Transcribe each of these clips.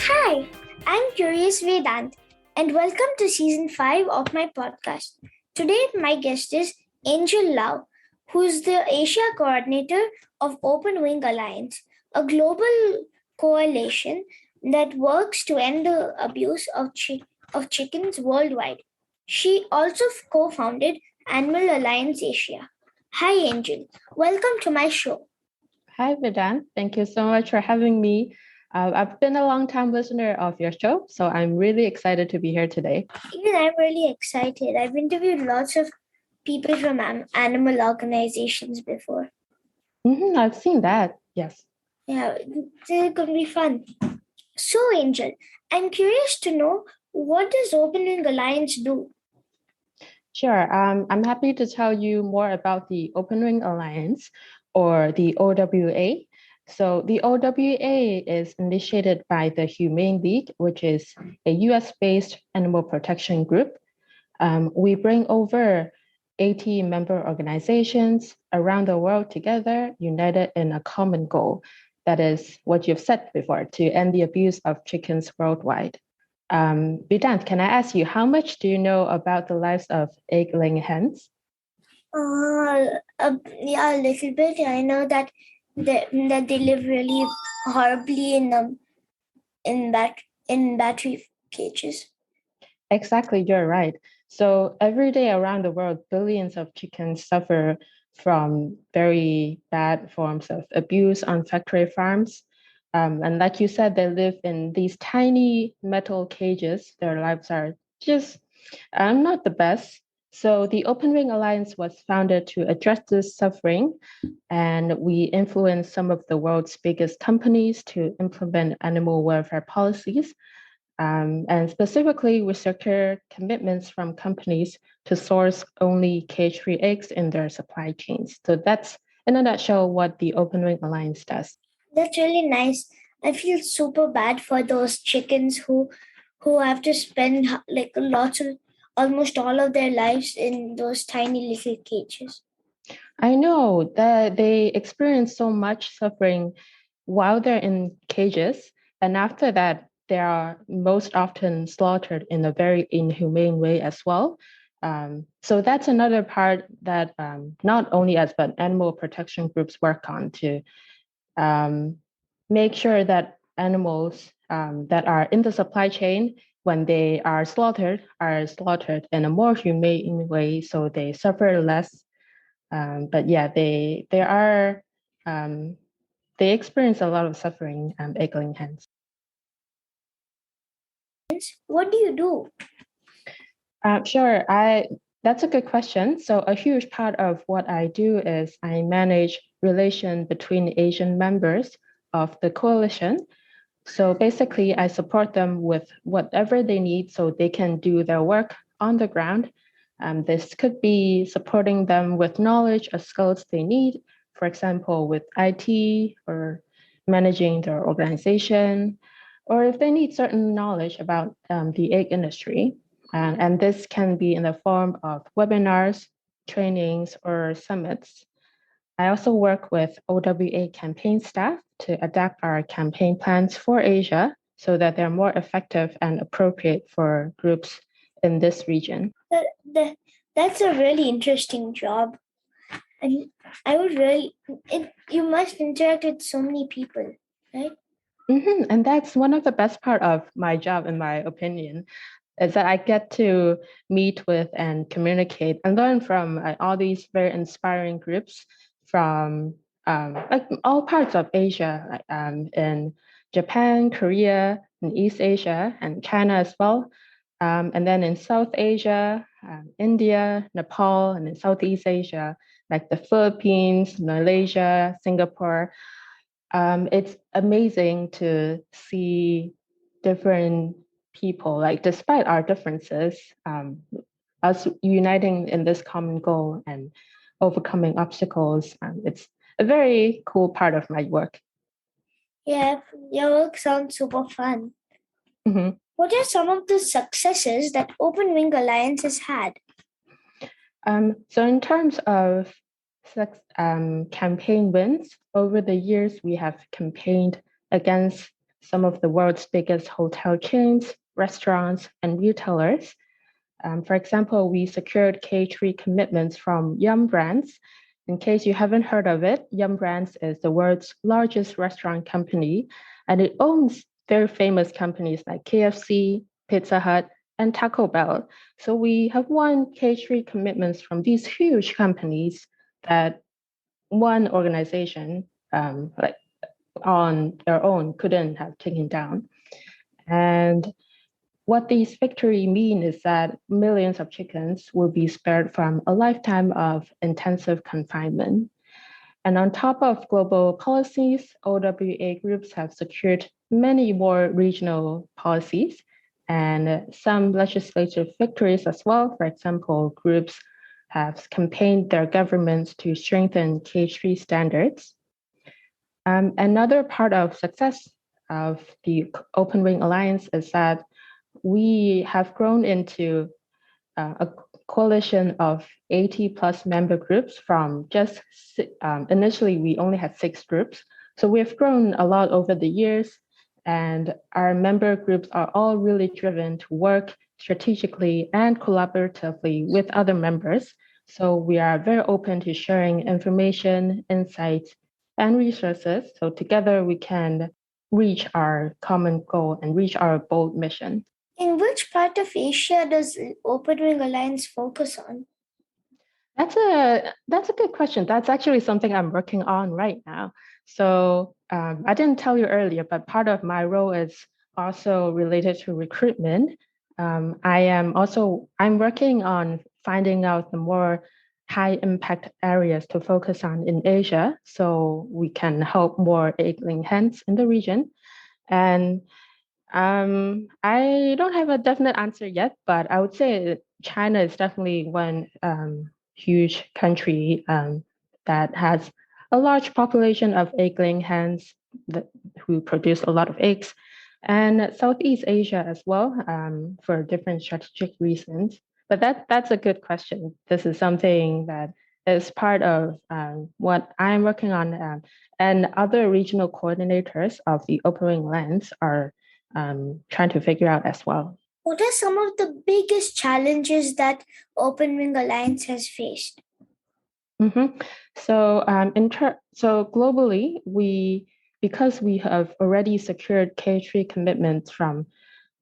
Hi, I'm Curious Vedant, and welcome to season 5 of my podcast. Today, my guest is Angel Lau, who is the Asia coordinator of Open Wing Alliance, a global coalition that works to end the abuse of chickens worldwide. She also co founded Animal Alliance Asia. Hi, Angel. Welcome to my show. Hi, Vedant. Thank you so much for having me. I've been a long-time listener of your show, so I'm really excited to be here today. Even I'm really excited. I've interviewed lots of people from animal organizations before. I've seen that. Yes. Yeah, it's going to be fun. So, Angel, I'm curious to know, what does Open Wing Alliance do? Sure. I'm happy to tell you more about the Open Wing Alliance, or the OWA. So the OWA is initiated by the Humane League, which is a US-based animal protection group. We bring over 80 member organizations around the world together, united in a common goal. That is what you've said before, to end the abuse of chickens worldwide. Vedant, can I ask you, how much do you know about the lives of egg-laying hens? Yeah, a little bit. I know that they live really horribly in battery cages. Exactly, you're right. So every day around the world, billions of chickens suffer from very bad forms of abuse on factory farms. And like you said, they live in these tiny metal cages. Their lives are just not the best. So the Open Wing Alliance was founded to address this suffering, and we influence some of the world's biggest companies to implement animal welfare policies. And specifically, we secure commitments from companies to source only cage-free eggs in their supply chains. So that's, in a nutshell, what the Open Wing Alliance does. That's really nice. I feel super bad for those chickens who have to spend like lots of almost all of their lives in those tiny little cages. I know that they experience so much suffering while they're in cages, and after that, they are most often slaughtered in a very inhumane way as well. So that's another part that not only us, but animal protection groups work on to make sure that animals that are in the supply chain, when they are slaughtered in a more humane way, so they suffer less. But yeah, they are they experience a lot of suffering, egg-laying hens. What do you do? Sure, that's a good question. So a huge part of what I do is I manage relation between Asian members of the coalition. So basically, I support them with whatever they need so they can do their work on the ground. This could be supporting them with knowledge or skills they need, for example, with IT or managing their organization, or if they need certain knowledge about the egg industry. And this can be in the form of webinars, trainings, or summits. I also work with OWA campaign staff to adapt our campaign plans for Asia so that they're more effective and appropriate for groups in this region. That's a really interesting job. And I would really, you must interact with so many people, right? And that's one of the best part of my job, in my opinion, is that I get to meet with and communicate and learn from all these very inspiring groups from like all parts of Asia, in Japan, Korea, in East Asia, and China as well. And then in South Asia, India, Nepal, and in Southeast Asia, like the Philippines, Malaysia, Singapore. It's amazing to see different people, like despite our differences, us uniting in this common goal and overcoming obstacles. It's a very cool part of my work. Yeah, your work sounds super fun. Mhm. What are some of the successes that Open Wing Alliance has had? So in terms of campaign wins, over the years, we have campaigned against some of the world's biggest hotel chains, restaurants, and retailers. For example, we secured K3 commitments from Yum Brands. In case you haven't heard of it, Yum Brands is the world's largest restaurant company, and it owns very famous companies like KFC, Pizza Hut, and Taco Bell. So we have won K3 commitments from these huge companies that one organization, like on their own, couldn't have taken down. And what these victories mean is that millions of chickens will be spared from a lifetime of intensive confinement. And on top of global policies, OWA groups have secured many more regional policies and some legislative victories as well. For example, groups have campaigned their governments to strengthen K3 standards. Another part of success of the Open Ring Alliance is that we have grown into a coalition of 80 plus member groups from just initially we only had 6 groups. So we've grown a lot over the years, and our member groups are all really driven to work strategically and collaboratively with other members. So we are very open to sharing information, insights, and resources. So together we can reach our common goal and reach our bold mission. In which part of Asia does Open Ring Alliance focus on? That's a good question. That's actually something I'm working on right now. So I didn't tell you earlier, but part of my role is also related to recruitment. I'm working on finding out the more high impact areas to focus on in Asia, so we can help more egg-laying hens in the region. And I don't have a definite answer yet, but I would say China is definitely one huge country that has a large population of egg-laying hens who produce a lot of eggs, and Southeast Asia as well for different strategic reasons. But that's a good question. This is something that is part of what I'm working on, and other regional coordinators of the Open Ring Alliance are trying to figure out as well. What are some of the biggest challenges that Open Ring Alliance has faced? Mm-hmm. So, so globally, because we have already secured K3 commitments from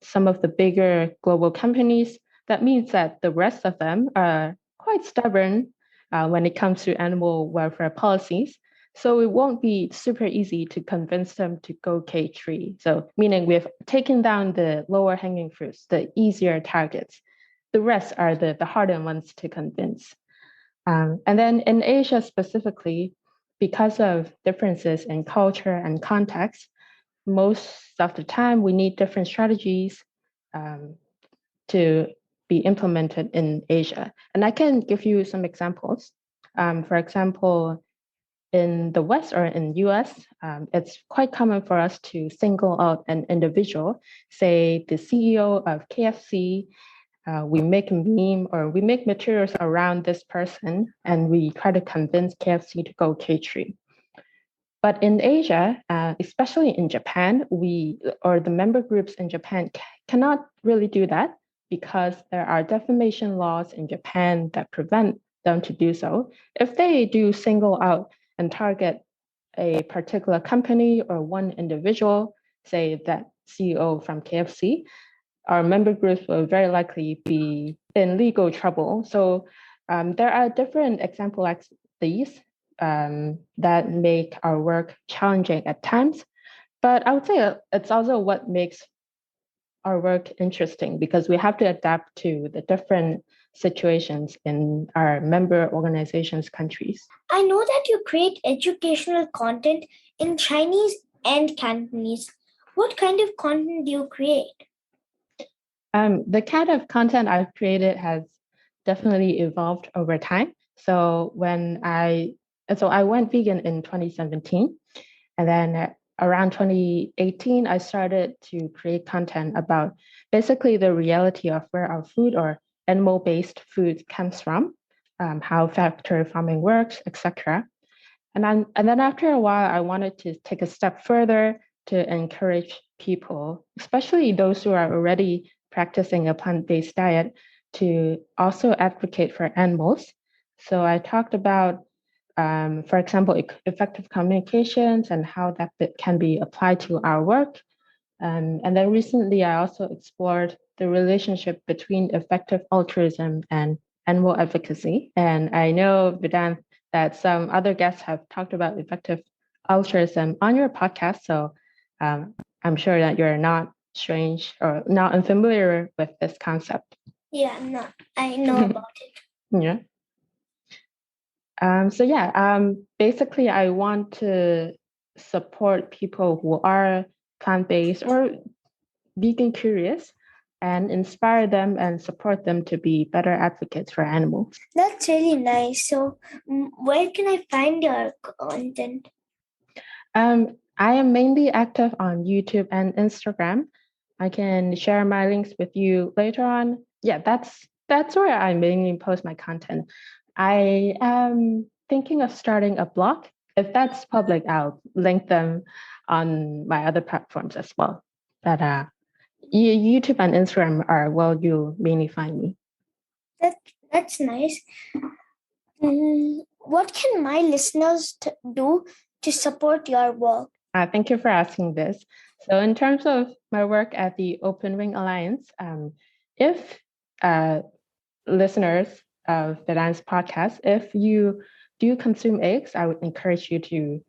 some of the bigger global companies, that means that the rest of them are quite stubborn when it comes to animal welfare policies. So it won't be super easy to convince them to go K3. So meaning we've taken down the lower hanging fruits, the easier targets. The rest are the harder ones to convince. And then in Asia specifically, because of differences in culture and context, most of the time we need different strategies to be implemented in Asia. And I can give you some examples. For example, in the West or in US, it's quite common for us to single out an individual, say the CEO of KFC. We make a meme or we make materials around this person, and we try to convince KFC to go K3. But in Asia, especially in Japan, the member groups in Japan cannot really do that because there are defamation laws in Japan that prevent them to do so. If they do single out and target a particular company or one individual, say that CEO from KFC, our member groups will very likely be in legal trouble. So there are different examples like these that make our work challenging at times. But I would say it's also what makes our work interesting because we have to adapt to the different situations in our member organizations' countries. I know that you create educational content in Chinese and Cantonese. What kind of content do you create? The kind of content I've created has definitely evolved over time. So I went vegan in 2017, and then around 2018, I started to create content about basically the reality of where our food or animal-based food comes from. how factory farming works, etc. And then after a while, I wanted to take a step further to encourage people, especially those who are already practicing a plant-based diet, to also advocate for animals. So I talked about, for example, effective communications and how that can be applied to our work. And then recently, I also explored the relationship between effective altruism and animal advocacy. And I know, Vedant, that some other guests have talked about effective altruism on your podcast. So um, I'm sure that you're not strange or not unfamiliar with this concept. Yeah, no, I know about it. Yeah. Basically, I want to support people who are plant-based or vegan curious and inspire them and support them to be better advocates for animals. That's really nice. So, where can I find your content? I am mainly active on YouTube and Instagram. I can share my links with you later on. Yeah, that's where I mainly post my content. I am thinking of starting a blog. If that's public, I'll link them on my other platforms as well. But YouTube and Instagram are where you'll mainly find me. That's nice. What can my listeners do to support your work? Thank you for asking this. So, in terms of my work at the Open Wing Alliance, if listeners of the Dance podcast, if you do consume eggs, I would encourage you to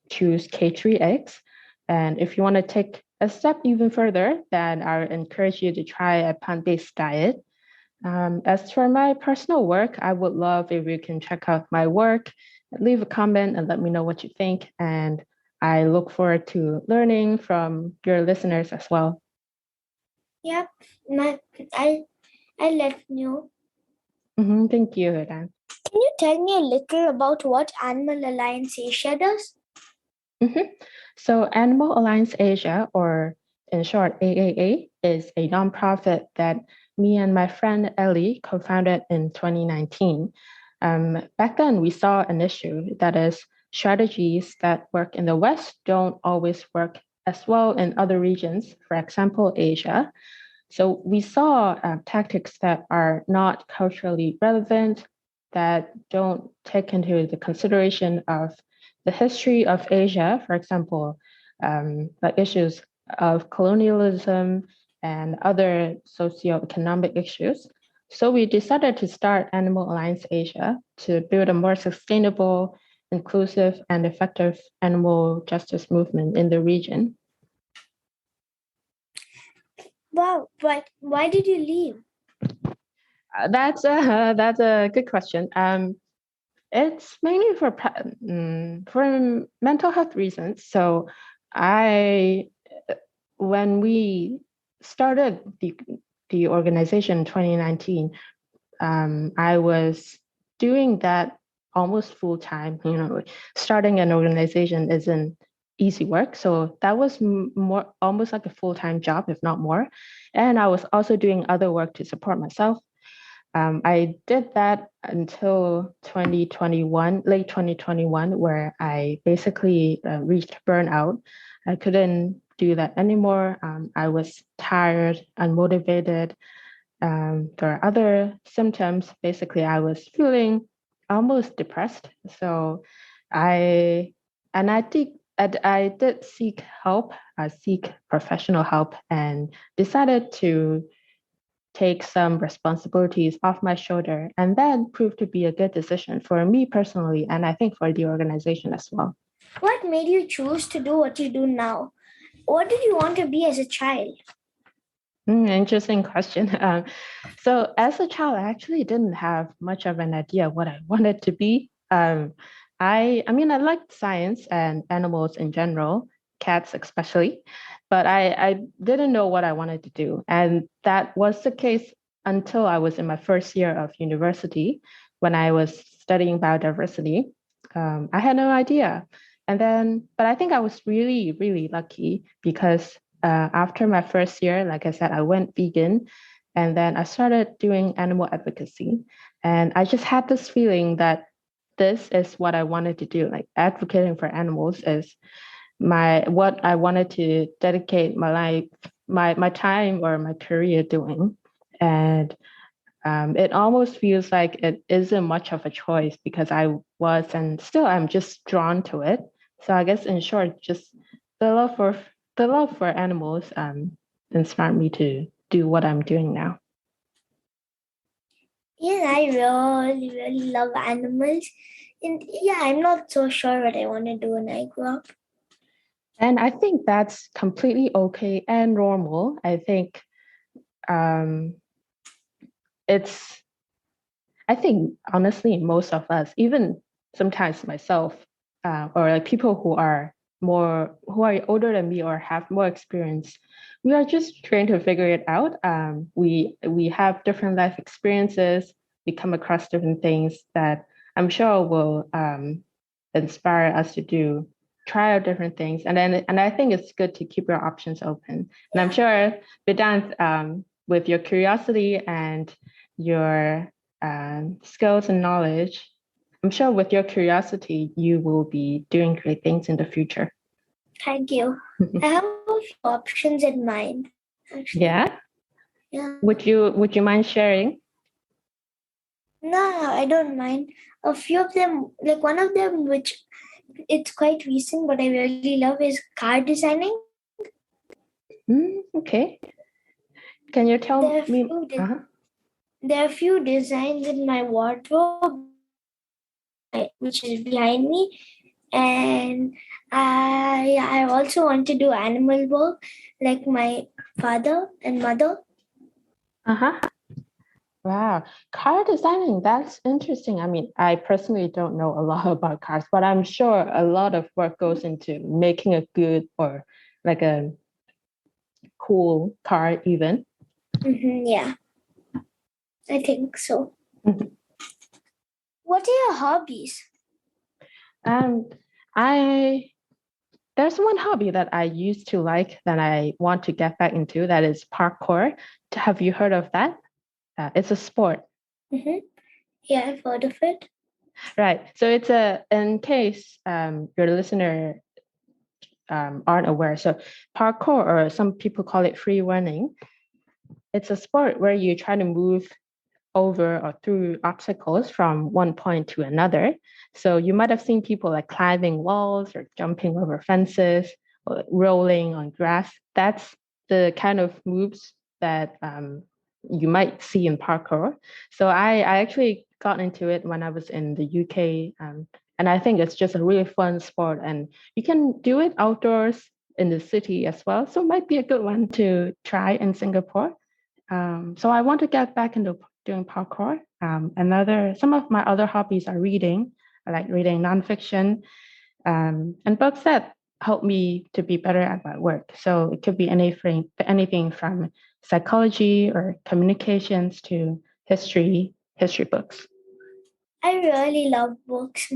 choose cage-free eggs. And if you want to take a step even further, then I would encourage you to try a plant-based diet. As for my personal work, I would love if you can check out my work, leave a comment, and let me know what you think. And I look forward to learning from your listeners as well. Yep, I let you know. Thank you, Dan. Can you tell me a little about what Animal Alliance Asia does? So, Animal Alliance Asia, or in short, AAA, is a nonprofit that me and my friend Ellie co founded in 2019. Back then, we saw an issue that is, strategies that work in the West don't always work as well in other regions, for example, Asia. So, we saw tactics that are not culturally relevant, that don't take into the consideration of the history of Asia, for example, the issues of colonialism and other socioeconomic issues. So we decided to start Animal Alliance Asia to build a more sustainable, inclusive, and effective animal justice movement in the region. Wow, but why did you leave? That's a good question. It's mainly for mental health reasons. So I when we started the organization in 2019, I was doing that almost full time. Starting an organization isn't easy work, so that was more almost like a full time job, if not more. And I was also doing other work to support myself. I did that until 2021, late 2021, where I basically reached burnout. I couldn't do that anymore. I was tired, unmotivated. There are other symptoms. Basically, I was feeling almost depressed. So I and I did seek help. I seek professional help and decided to take some responsibilities off my shoulder, and then proved to be a good decision for me personally, and I think for the organization as well. What made you choose to do what you do now? What did you want to be as a child? Interesting question. So as a child, I actually didn't have much of an idea what I wanted to be. I liked science and animals in general, cats especially, but I didn't know what I wanted to do. And that was the case until I was in my first year of university when I was studying biodiversity. I had no idea. But I think I was really, really lucky because after my first year, like I said, I went vegan and then I started doing animal advocacy. And I just had this feeling that this is what I wanted to do. Like advocating for animals is what I wanted to dedicate my life, my time or my career doing. And it almost feels like it isn't much of a choice because I was and still I'm just drawn to it. So I guess in short, just the love for animals inspired me to do what I'm doing now. Yeah, I really, really love animals. And yeah, I'm not so sure what I want to do when I grow up. And I think that's completely okay and normal. I think um, I think honestly, most of us, even sometimes myself, or like people who are older than me or have more experience, we are just trying to figure it out. We have different life experiences. We come across different things that I'm sure will inspire us to try out different things. And I think it's good to keep your options open. And I'm sure Vedant, with your curiosity and your skills and knowledge, I'm sure with your curiosity, you will be doing great things in the future. Thank you. I have a few options in mind, actually. Yeah? Yeah. Would you mind sharing? No, I don't mind. A few of them, like one of them, which it's quite recent, but I really love is car designing. Okay. Can you tell me? There are few designs in my wardrobe, which is behind me, and I also want to do animal work, like my father and mother. Wow, car designing, that's interesting. I mean, I personally don't know a lot about cars, but I'm sure a lot of work goes into making a good or like a cool car even. Yeah, I think so. Mhm. What are your hobbies? I There's one hobby that I used to like that I want to get back into, that is parkour. Have you heard of that? It's a sport. Yeah, I've heard of it. Right. So in case your listener aren't aware, so parkour, or some people call it free running, it's a sport where you try to move over or through obstacles from one point to another. So you might have seen people like climbing walls or jumping over fences or rolling on grass. That's the kind of moves that you might see in parkour. So I actually got into it when I was in the UK. And I think it's just a really fun sport. And you can do it outdoors in the city as well. So it might be a good one to try in Singapore. So I want to get back into doing parkour. Some of my other hobbies are reading. I like reading nonfiction and books that help me to be better at my work. So it could be anything from psychology or communications to history books. I really love books,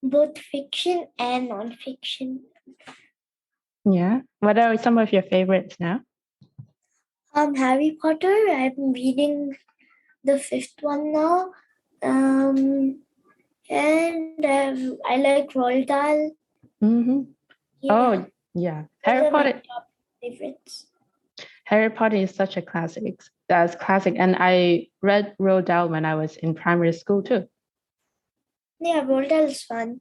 both fiction and nonfiction. Yeah. What are some of your favorites now? Harry Potter. I'm reading the 5th one now. And I like Roald Dahl. Mm-hmm. Yeah. Oh, yeah. Those are my top favorites. Harry Potter is such a classic. That's classic. And I read Roald Dahl when I was in primary school too. Yeah, Roald Dahl is fun.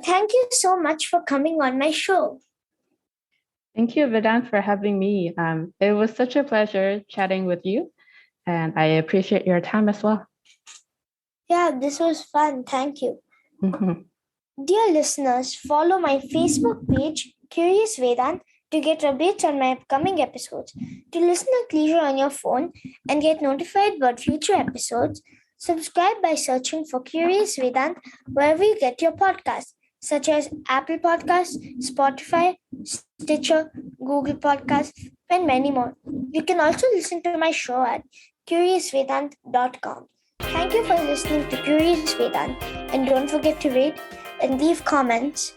Thank you so much for coming on my show. Thank you, Vedant, for having me. It was such a pleasure chatting with you, and I appreciate your time as well. Yeah, this was fun. Thank you. Mm-hmm. Dear listeners, follow my Facebook page, Curious Vedant, to get updates on my upcoming episodes. To listen at leisure on your phone and get notified about future episodes, subscribe by searching for Curious Vedant wherever you get your podcasts, such as Apple Podcasts, Spotify, Stitcher, Google Podcasts, and many more. You can also listen to my show at curiousvedant.com. Thank you for listening to Curious Vedant, and don't forget to rate and leave comments